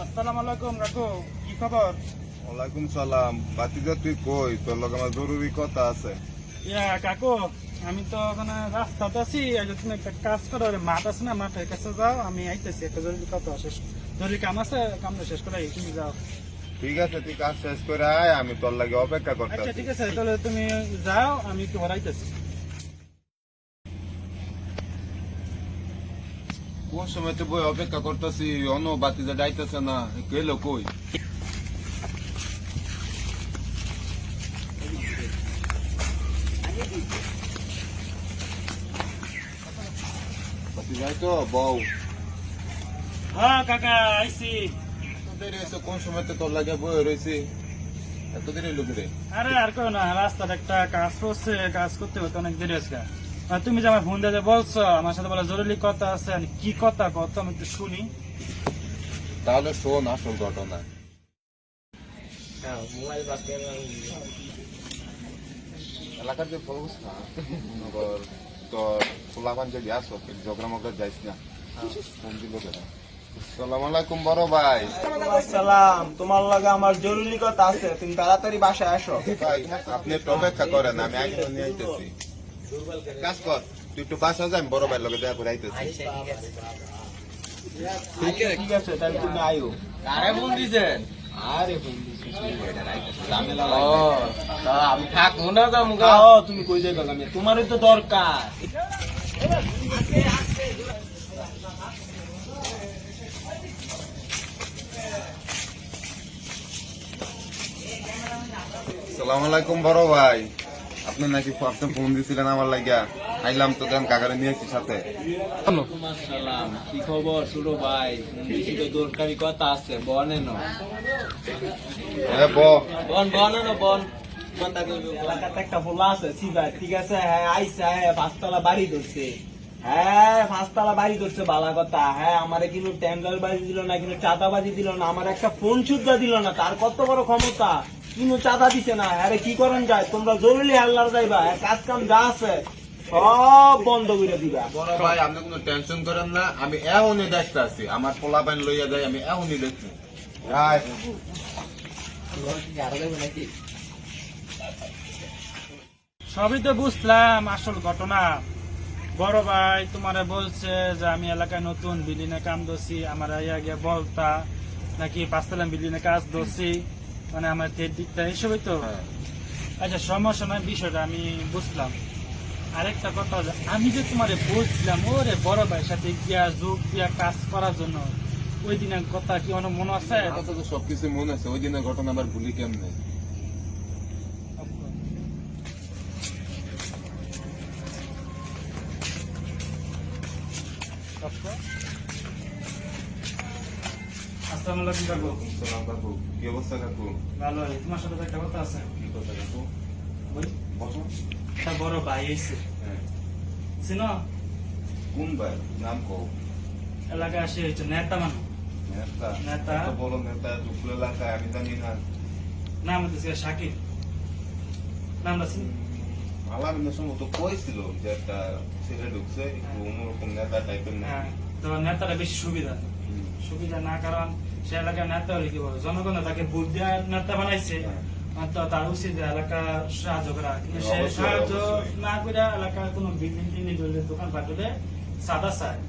আসসালামু আলাইকুম কাকু, কি খবর? ওয়ালাইকুম সালাম। বাতিজা তুই কই? তোর লগে আমার জরুরি কথা আছে। কাকু, আমি তো মানে রাস্তাতে আছি। তুমি একটা কাজ করো, মাঠ আছে না, মাঠের কাছে যাও, আমি আইতেছি। একটা জরুরি কথা শেষ, জরুরি কাম আছে, কামটা শেষ করে তুমি যাও। ঠিক আছে, তুই কাজ শেষ করে আয়, আমি তোর লাগে অপেক্ষা করতে আচ্ছা আছি। ঠিক আছে, তাহলে তুমি যাও, আমি একটু হরাইতেছি। কোন সময় তো বই অপেক্ষা করতেছি, অন্য বাতিজা যাইতেছে না, গেল কই? বাতিজাই তো বউ হ্যাঁ কাকা, আইছি। দেরি হয়েছে, কোন সময় তো তোর লাগে বই রয়েছি, এত দেরি লোক রে। আরে আর কেউ না, রাস্তার একটা কাজ করছে, কাজ করতে হতো অনেক দেরি হয়েছে। আর তুমি যে আমার ফোন দিয়ে বলছো আমার সাথে বলে জরুরি কথা আছে, কি কথা কত আমি একটু শুনি। তাহলে শোন আসল ঘটনা। এলাকার যে অবস্থা, তোর পোলাপান যদি আসো ঝগড়া মগড়া যাইস না। ফোন দিল কেন? সালাম আলাইকুম বড় ভাই। সালাম, তোমার লগে আমার জরুরি কথা আছে, তুমি তাড়াতাড়ি বাসায় আসো। ভাই আপনি একটু অপেক্ষা করেন, আমি আগে নিয়ে আইতেছি। কাজ কর, তুই একটু বাসা যাই, বড় ভাই লগে দেখা করে আইতেছি। ঠিক আছে, তাহলে তুমি আয়ো। কারে ফোন দিছেন? আরে বন্ধু, আমি থাকবো না যাবো গা। তুমি কই যাইবা? আমি তোমারই তো দরকার। সালাম আলাইকুম বড় ভাই। আপনি নাকি আপনি ফোন দিছিলেন আমার লাগিয়া, আইলাম তো দেন কাকারে নিয়েছি সাথে। সালাম, কি খবর ছোট ভাই? বেশি তো দরকারি কথা আছে, বনেন হ্যাঁ বনেন বন। এলাকাতে একটা হোলা আছে, সিভার, ঠিক আছে? হ্যাঁ আইসা, হ্যাঁ 5 তলা বাড়ি ধরছে। হ্যাঁ 5 তলা বাড়ি ধরছে, বালা কথা। হ্যাঁ আমারে কিন্তু ট্যান্ডার বাড়ি দিল না, কিন্তু চাঁদাবাজি দিল না, আমার একটা ফোন সুদ্ধা দিল না। তার কত বড় ক্ষমতা, কিন্তু চাঁদা দিছে না। আরে কি করেন যায়, তোমরা জরুরি হাল্লার যাইবা, কাজ কাম যা আছে সব বন্ধ করে দিবা। বড় ভাই আপনি কোনো টেনশন করেন না, আমি এখনই দেখতে আছি। আমার পোলা পাইন লইয়া যাই, আমি এখনই দেখছি। সবই তো বুঝলাম, আসল ঘটনা বড় ভাই তোমারে বলছে যে আমি এলাকায় নতুন বিল্ডিং এ কাম ধরছি, আমার আগে বলতা নাকি 5 তলা বিল্ডিং এ কাজ ধরছি, মানে আমার দিকটা এসবই তো। আচ্ছা সমস্যা নয়, বিষয়টা আমি বুঝলাম। আরেকটা কথা, আমি যে তোমারে বলছিলাম ওরে বড় ভাইয়ের সাথে গিয়া যোগ দিয়া কাজ করার জন্য, ওই দিনের কথা কি অনেক মনে আছে? তো সবকিছু মনে আছে, ওই দিনের ঘটনা আবার ভুলি কেমনে? আসসালামু আলাইকুম কাকু। সালাম কাকু, কি অবস্থা কাকু? ভালো, তোমার সাথে তো একটা কথা আছে। কি কথা কাকু? বসো। একটা বড় ভাই এসে হ্যাঁ। চিনো, কোন ভাই? নাম কও। এলাকায় আসে হচ্ছে নেতা মানুষ। নেতা? নেতা। এত বড় নেতা দুপুর এলাকায় আমি জানি না। নাম হচ্ছে শাকিব, নামটা চিনি? আলামিনের সময় তো কইছিল যে একটা ছেলে ঢুকছে, একটু অন্যরকম নেতা টাইপের না। হ্যাঁ, তো নেতাটা বেশি সুবিধা সুবিধা না, কারণ সে এলাকার নেতা হলে কি বলে, জনগণ তাকে ভোট দেওয়ার নেতা বানাইছে। তো তার উচিত এলাকা সাহায্য করা, কিন্তু সে অবশ্যই, সাহায্য অবশ্যই। না করে এলাকার কোন বিল্ডিং টিল্ডিং ধরলে দোকান পাঠলে সাদা চায়,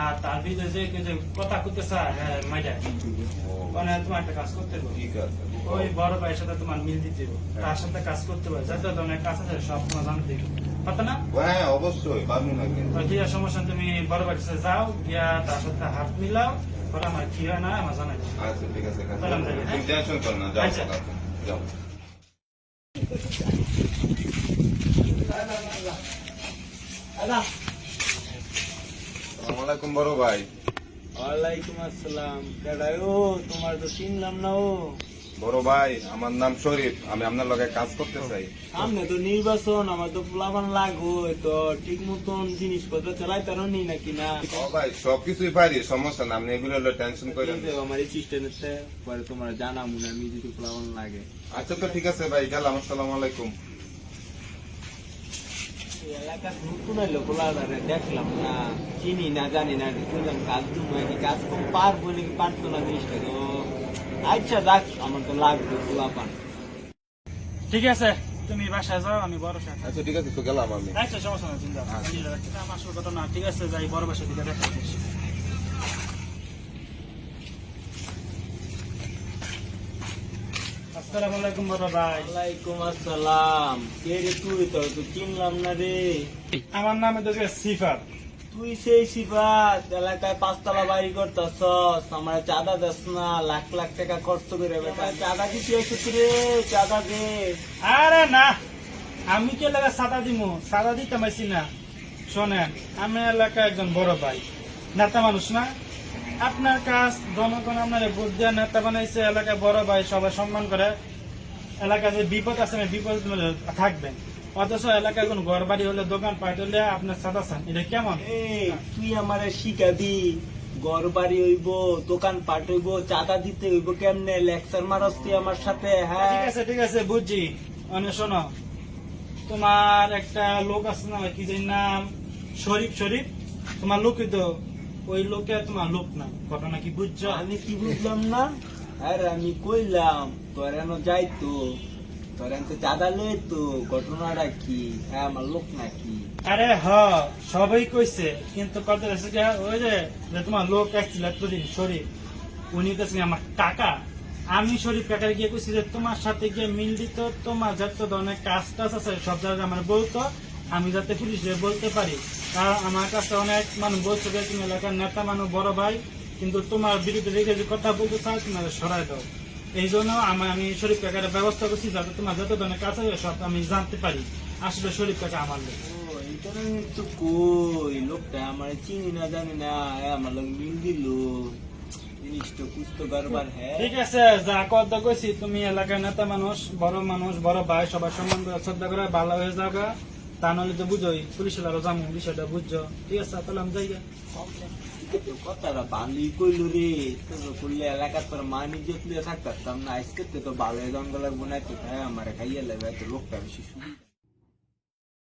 আর তার ভিতরে যে কেউ যে কথা করতে চায় হ্যাঁ মাইডায়। মানে তোমার একটা কাজ করতে হবে, ঠিক আছে। ওই বড় ভাইয়ের সাথে তোমার মিল দিতে হবে, তার সাথে কাজ করতে হবে, যাতে ধরনের কাজ আছে সব তোমার জানতে হবে, পারতো না? হ্যাঁ অবশ্যই, পারবো না কিন্তু। তো ঠিক আছে, সমস্যা নেই, তুমি বড় ভাইয়ের সাথে যাও, গিয়া তার সাথে হাত মিলাও, পরে আমার কি হয় না আমার জানাই। আচ্ছা ঠিক আছে কাকু, সালাম থাকবে, হ্যাঁ? তুমি টেনশন কর না, যাও আচ্ছা। কাকু, যাও। আসসালামু আলাইকুম বড় ভাই। ওয়ালাইকুম আসসালাম। কেডা ও? তোমার তো চিনলাম না। ও বড় ভাই, আমার নাম শরীফ, আমি আপনার লগে কাজ করতে চাই। সামনে তো নির্বাচন, আমার তো পোলাপান লাগো, তো ঠিক মতন জিনিসপত্র চালাইতে নি নাকি না? ও ভাই সবকিছুই পারি, সমস্যা না, আপনি এগুলো টেনশন করেন না। আমার এই সিস্টেমেতে পরে তোমার জানা মনে আমি যদি পোলাপান লাগে। আচ্ছা তো ঠিক আছে ভাই, গেলাম। আসসালামু আলাইকুম। এলাকার নতুন এলো পোলাপানে দেখলাম না, চিনি না জানি না, শুনলাম কাজ তুমি কাজ কম পারবো নাকি পারতো না জিনিসটা তো আচ্ছা যাক, আমার তো লাগবে পোলাপান। ঠিক আছে, তুমি বাসায় যাও, আমি বড় সাথে। আচ্ছা ঠিক আছে, তো গেলাম আমি। আচ্ছা, সমস্যা নাই, চিন্তা আমার আসল ঘটনা। ঠিক আছে, যাই বড় বাসার দিকে দেখা করছি। আসসালামু আলাইকুম বড় ভাই। ওয়ালাইকুম আসসালাম। কে রে তুই? তো চিনলাম না রে। আমার নাম হচ্ছে সিফাত। তুই সেই সিফাত, এলাকায় 5 তলা বাড়ি করতেছস, আমার চাঁদা দেস না, লাখ লাখ টাকা খরচ করে বেটা। চাঁদা কি তুই এসেছিস রে? চাঁদা দে। আরে না, আমি কি এলাকা সাদা দিমু? সাদা দিতে পারছি না। শোনেন, আমি এলাকায় একজন বড় ভাই, নেতা মানুষ না। আপনার কাজ জনগণ আপনার ভোট দেওয়া নেতা বানাইছে, এলাকায় বড় ভাই সবাই সম্মান করে। এলাকায় যে বিপদ আছে বিপদ থাকবেন, অথচ এলাকায় কোন ঘর বাড়ি হলে দোকান পাট হলে আপনার সাদা চান, এটা কেমন? এই তুই আমারে শিখাবি ঘর বাড়ি হইব, দোকান পাট হইব, চাঁদা দিতে হইব কেমনে? লেকচার মারস তুই আমার সাথে? হ্যাঁ ঠিক আছে বুঝছি। মানে শোনো, তোমার একটা লোক আছে না, কি যে নাম, শরীফ। তোমার লোকই তো, ওই লোকে তোমার লোক না। ঘটনা কি বুঝছো? আমি কি বুঝলাম না? আরে আমি কইলাম তোর এন যাইতো, তোর এন তো চাঁদা লইতো, ঘটনাটা কি? হ্যাঁ আমার লোক নাকি? আরে সবাই কইছে, কিন্তু কথা হচ্ছে কি, ওই যে তোমার লোক আসছিল এতদিন শরীফ, উনি তো আমার টাকা। আমি শরীফ কাকার গিয়ে কইছি যে তোমার সাথে গিয়ে মিল দিত, তোমার যত ধরনের কাজ টাজ আছে সব জায়গায় আমার বলতো, আমি যাতে পুলিশে বলতে পারি। কারণ আমার কাছে অনেক মানুষ বলছে যে তুমি এলাকার নেতা মানুষ, বড় ভাই, কিন্তু তোমার বিরুদ্ধে রেখে যে কথা বলতে চাও, তুমি সরাই দাও। এই জন্য আমি শরীফ কাকার ব্যবস্থা করছি যাতে তোমার যত ধরনের কাজ আছে সব আমি জানতে পারি। আসলে শরীফ কাকা আমার লোক। ও এটা তো কই, লোকটা আমার চিনি না জানি না, আমার লোক মিল দিল, জিনিসটা কুস্ত গরবার। হ্যাঁ ঠিক আছে, যা কথা কইছি, তুমি এলাকার নেতা মানুষ, বড় ভাই, সবার সম্মান করে শ্রদ্ধা করে ভালো হয়ে যাবে। তা নাহলে তো বুঝোই, পুলিশের আরো যাবো, বিষয়টা বুঝছো। ঠিক আছে, তাহলে আমি যাই। কথাটা ভালোই কইল রে, তোর করলে এলাকার তোর মান ইজ্জত লিয়ে থাকতাম না। আজকে তো ভালো জঙ্গলের বোনাইতে, হ্যাঁ আমার খাইয়ে লাগবে, লোকটা বেশি সুবিধা।